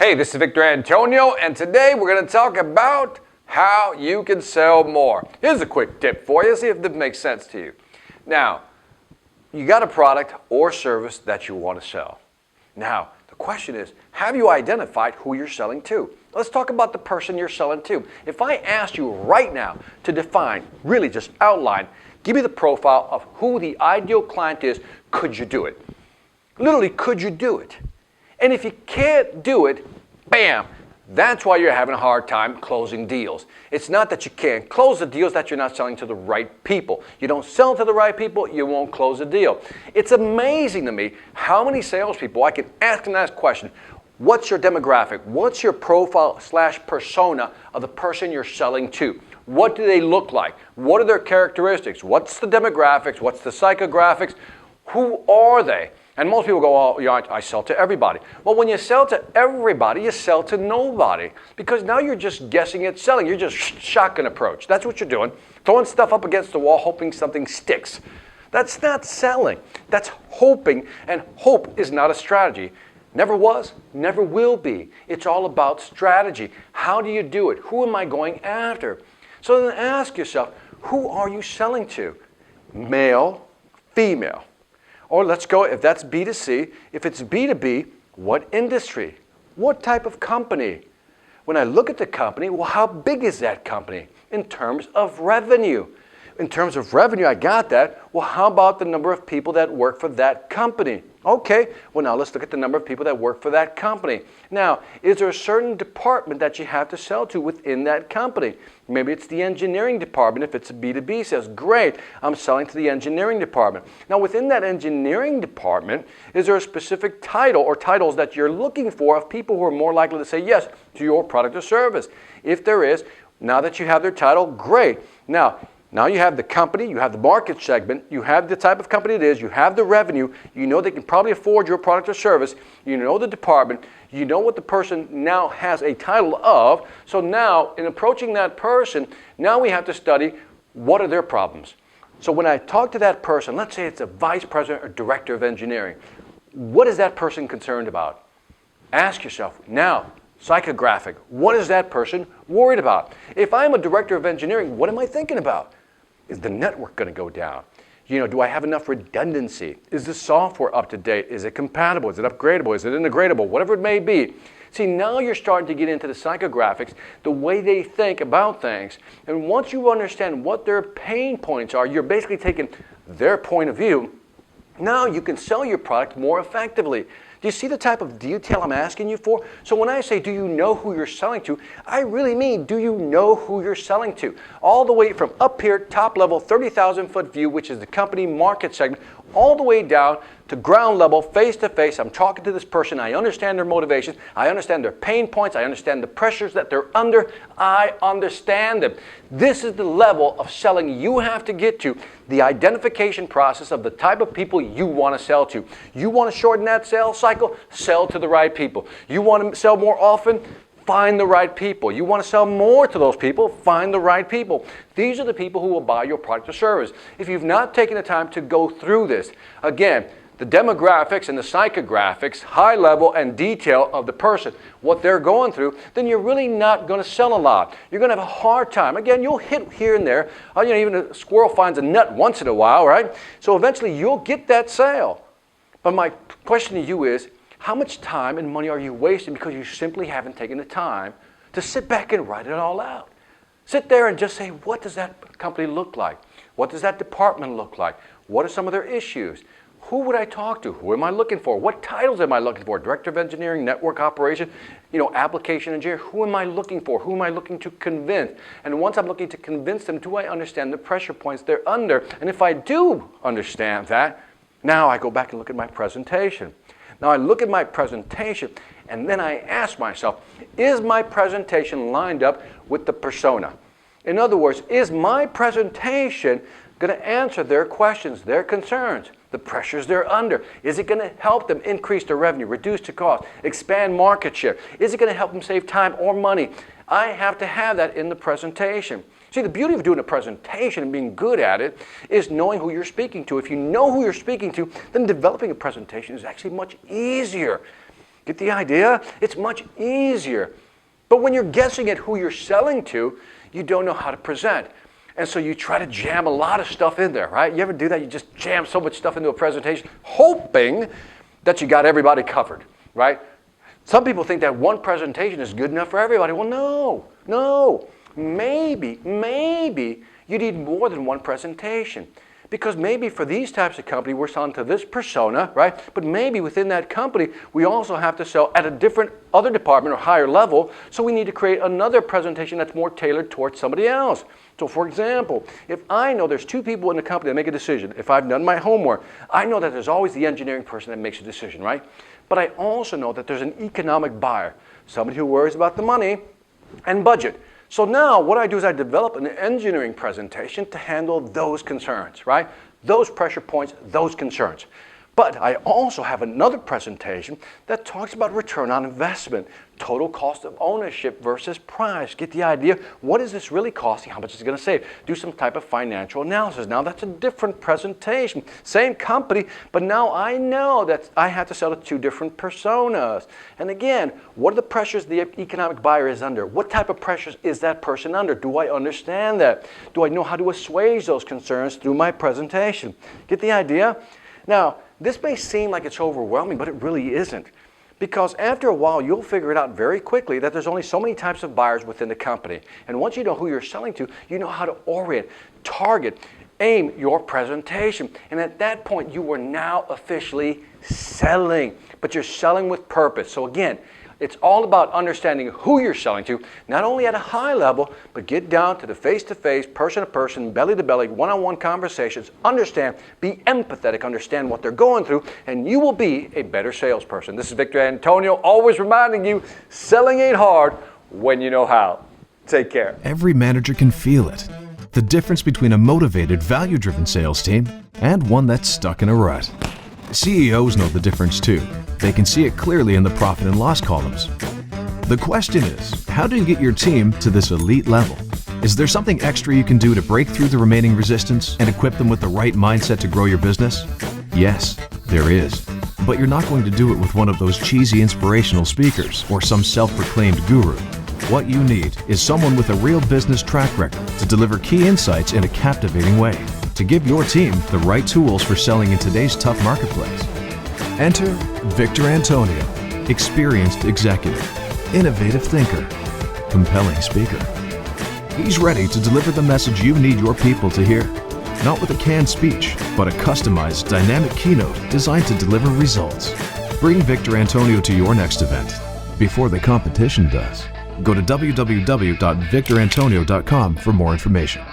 Hey, this is Victor Antonio, and today we're going to talk about how you can sell more. Here's a quick tip for you, see if this makes sense to you. Now, you got a product or service that you want to sell. Now, the question is, have you identified who you're selling to? Let's talk about the person you're selling to. If I asked you right now to define, really just outline, give me the profile of who the ideal client is, could you do it? Literally, could you do it? And if you can't do it, bam, that's why you're having a hard time closing deals. It's not that you can't close the deals, that you're not selling to the right people. You don't sell to the right people, you won't close a deal. It's amazing to me how many salespeople I can ask them that question. What's your demographic? What's your profile / persona of the person you're selling to? What do they look like? What are their characteristics? What's the demographics? What's the psychographics? Who are they? And most people go, oh, yeah, I sell to everybody. Well, when you sell to everybody, you sell to nobody. Because now you're just guessing at selling. You're just shotgun approach. That's what you're doing. Throwing stuff up against the wall, hoping something sticks. That's not selling. That's hoping, and hope is not a strategy. Never was, never will be. It's all about strategy. How do you do it? Who am I going after? So then ask yourself, who are you selling to? Male, female. Or let's go, if that's B2C, if it's B2B, what industry? What type of company? When I look at the company, well, how big is that company in terms of revenue? In terms of revenue, I got that. Well, how about the number of people that work for that company? Okay, well now let's look at the number of people that work for that company. Now, is there a certain department that you have to sell to within that company? Maybe it's the engineering department. If it's a B2B sales, great, I'm selling to the engineering department. Now, within that engineering department, is there a specific title or titles that you're looking for of people who are more likely to say yes to your product or service? If there is, now that you have their title, great. Now you have the company, you have the market segment, you have the type of company it is, you have the revenue, you know they can probably afford your product or service, you know the department, you know what the person now has a title of. So now, in approaching that person, now we have to study what are their problems. So when I talk to that person, let's say it's a vice president or director of engineering, what is that person concerned about? Ask yourself, now, psychographic, what is that person worried about? If I'm a director of engineering, what am I thinking about? Is the network going to go down? You know, do I have enough redundancy? Is the software up to date? Is it compatible? Is it upgradable? Is it integratable? Whatever it may be. See, now you're starting to get into the psychographics, the way they think about things. And once you understand what their pain points are, you're basically taking their point of view. Now you can sell your product more effectively. Do you see the type of detail I'm asking you for? So when I say, do you know who you're selling to, I really mean, do you know who you're selling to? All the way from up here, top level, 30,000 foot view, which is the company market segment, all the way down to ground level, face to face. I'm talking to this person. I understand their motivations. I understand their pain points. I understand the pressures that they're under. I understand them. This is the level of selling you have to get to, the identification process of the type of people you want to sell to. You want to shorten that sales cycle? Sell to the right people. You want to sell more often? Find the right people. You want to sell more to those people? Find the right people. These are the people who will buy your product or service. If you've not taken the time to go through this, again, the demographics and the psychographics, high level and detail of the person, what they're going through, then you're really not going to sell a lot. You're going to have a hard time. Again, you'll hit here and there. Even a squirrel finds a nut once in a while, right? So eventually you'll get that sale. But my question to you is, how much time and money are you wasting because you simply haven't taken the time to sit back and write it all out? Sit there and just say, what does that company look like? What does that department look like? What are some of their issues? Who would I talk to? Who am I looking for? What titles am I looking for? Director of Engineering, Network Operation, Application Engineer. Who am I looking for? Who am I looking to convince? And once I'm looking to convince them, do I understand the pressure points they're under? And if I do understand that, now I go back and look at my presentation. Now I look at my presentation and then I ask myself, is my presentation lined up with the persona? In other words, is my presentation going to answer their questions, their concerns, the pressures they're under? Is it going to help them increase their revenue, reduce the cost, expand market share? Is it going to help them save time or money? I have to have that in the presentation. See, the beauty of doing a presentation and being good at it is knowing who you're speaking to. If you know who you're speaking to, then developing a presentation is actually much easier. Get the idea? It's much easier. But when you're guessing at who you're selling to, you don't know how to present. And so you try to jam a lot of stuff in there, right? You ever do that? You just jam so much stuff into a presentation, hoping that you got everybody covered, right? Some people think that one presentation is good enough for everybody. Well, no. Maybe you need more than one presentation. Because maybe for these types of company, we're selling to this persona, right? But maybe within that company, we also have to sell at a different other department or higher level, so we need to create another presentation that's more tailored towards somebody else. So for example, if I know there's two people in the company that make a decision, if I've done my homework, I know that there's always the engineering person that makes a decision, right? But I also know that there's an economic buyer, somebody who worries about the money and budget. So now what I do is I develop an engineering presentation to handle those concerns, right? Those pressure points, those concerns. But I also have another presentation that talks about return on investment, total cost of ownership versus price. Get the idea? What is this really costing? How much is it going to save? Do some type of financial analysis. Now that's a different presentation. Same company, but now I know that I have to sell to two different personas. And again, what are the pressures the economic buyer is under? What type of pressures is that person under? Do I understand that? Do I know how to assuage those concerns through my presentation? Get the idea? Now, this may seem like it's overwhelming, but it really isn't. Because after a while, you'll figure it out very quickly that there's only so many types of buyers within the company. And once you know who you're selling to, you know how to orient, target, aim your presentation. And at that point, you are now officially selling. But you're selling with purpose. So again, it's all about understanding who you're selling to, not only at a high level, but get down to the face-to-face, person-to-person, belly-to-belly, one-on-one conversations. Understand, be empathetic, understand what they're going through, and you will be a better salesperson. This is Victor Antonio, always reminding you, selling ain't hard when you know how. Take care. Every manager can feel it. The difference between a motivated, value-driven sales team and one that's stuck in a rut. CEOs know the difference too. They can see it clearly in the profit and loss columns. The question is, how do you get your team to this elite level? Is there something extra you can do to break through the remaining resistance and equip them with the right mindset to grow your business? Yes, there is. But you're not going to do it with one of those cheesy inspirational speakers or some self-proclaimed guru. What you need is someone with a real business track record to deliver key insights in a captivating way, to give your team the right tools for selling in today's tough marketplace. Enter Victor Antonio, experienced executive, innovative thinker, compelling speaker. He's ready to deliver the message you need your people to hear, not with a canned speech, but a customized, dynamic keynote designed to deliver results. Bring Victor Antonio to your next event before the competition does. Go to www.victorantonio.com for more information.